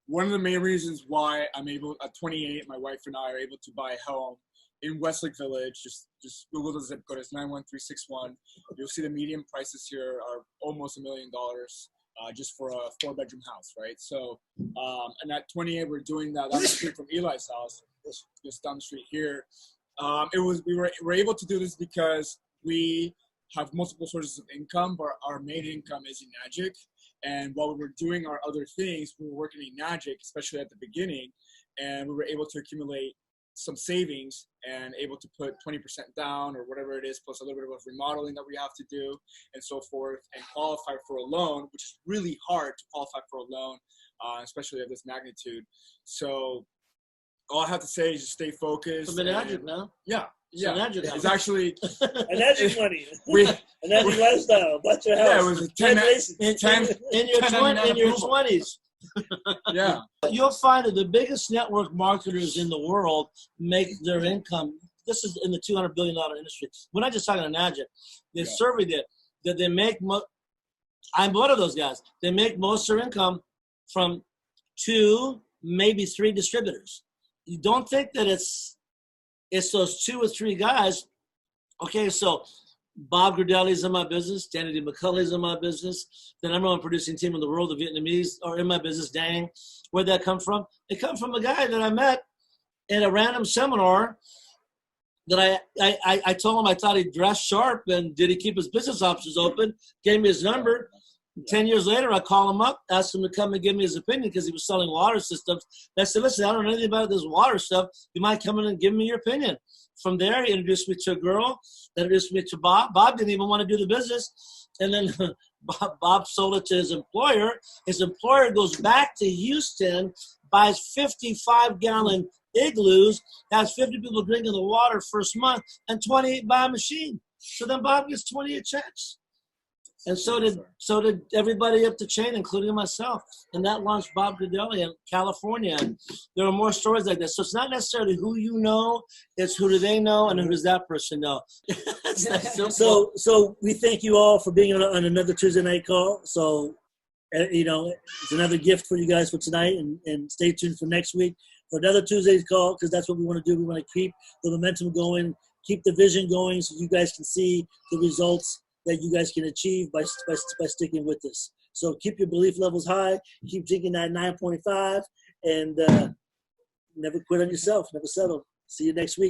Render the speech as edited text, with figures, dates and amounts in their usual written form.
one of the main reasons why I'm able, at 28, my wife and I are able to buy a home in Westlake Village. Just Google the zip code. It's 91361. You'll see the median prices here are almost $1 million just for a 4-bedroom house, right? So, and at 28, we're doing that down the street from Eli's house, just down the street here. We were able to do this because we have multiple sources of income, but our main income is Enagic. And while we were doing our other things, we were working in Enagic, especially at the beginning, and we were able to accumulate some savings and able to put 20% down or whatever it is, plus a little bit of remodeling that we have to do and so forth, and qualify for a loan, which is really hard to qualify for a loan, especially of this magnitude. So all I have to say is just stay focused. From Enagic now? Yeah. Yeah, Enagic it's actually Enagic money. Enagic lifestyle. Bought your house. Yeah, it was a 10 in your 20s. Yeah. You'll find that the biggest network marketers in the world make their income. This is in the $200 billion industry. We're not just talking Enagic. They surveyed it that they make. I'm one of those guys. They make most of their income from 2, maybe 3 distributors. You don't think that it's those 2 or 3 guys. Okay, so Bob Gradelli's in my business. Danny D. McCulley's in my business. The number 1 producing team in the world, the Vietnamese, are in my business. Dang. Where'd that come from? It come from a guy that I met at a random seminar that I told him I thought he dressed sharp and did he keep his business options open, gave me his number. 10 years later, I call him up, asked him to come and give me his opinion because he was selling water systems. And I said, listen, I don't know anything about this water stuff. You might come in and give me your opinion. From there, he introduced me to a girl, that introduced me to Bob. Bob didn't even want to do the business. And then Bob sold it to his employer. His employer goes back to Houston, buys 55-gallon igloos, has 50 people drinking the water first month, and 28 buy a machine. So then Bob gets 28 checks. And so did everybody up the chain, including myself. And that launched Bob Gradelli in California. And there are more stories like this. So it's not necessarily who you know, it's who do they know and who does that person know. So we thank you all for being on another Tuesday night call. So, it's another gift for you guys for tonight. And stay tuned for next week for another Tuesday's call, because that's what we want to do. We want to keep the momentum going, keep the vision going so you guys can see the results that you guys can achieve by sticking with this. So keep your belief levels high, keep drinking that 9.5, and never quit on yourself, never settle. See you next week.